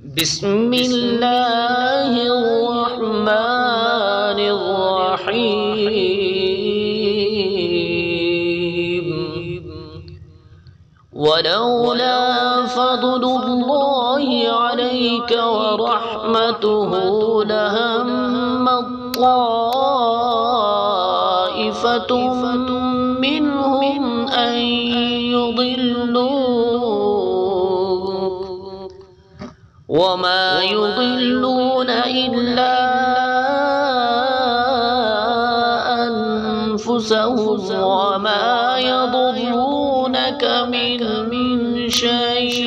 بسم الله الرحمن الرحيم ولولا فضل الله عليك ورحمته لهم طائفة منهم أن يضلوك وما يضلون إلا أنفسهم وما يضرونك من شيء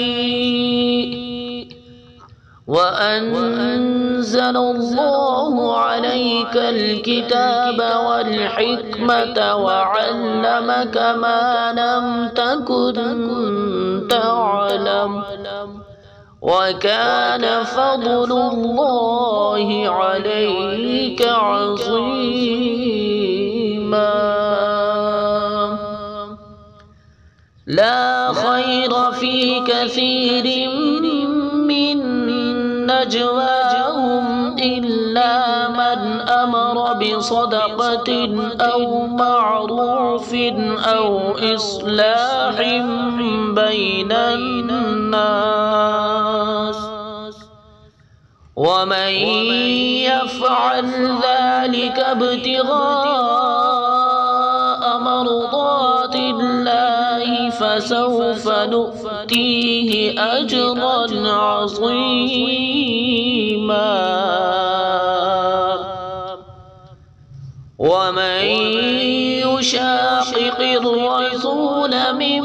وأنزل الله عليك الكتاب والحكمة وعلمك ما لم تكن تعلم وكان فضل الله عليك عظيما. لا خير في كثير من نجواهم إلا من أمر بصدقة أو معروف أو إصلاح بين الناس ومن يفعل ذلك ابتغاء مرضات الله فسوف نؤتيه أجرا عظيما. ومن يشاقق الرسول من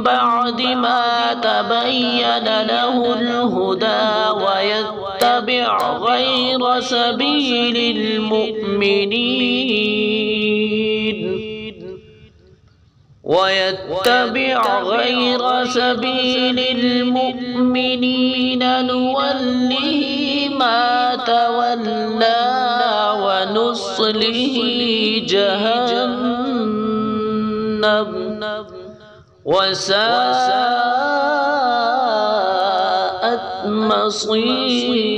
بعد ما تبين له الهدى ويتبع غير سبيل المؤمنين نوله ما تولى ونصله جهنم وساءت مصيرا.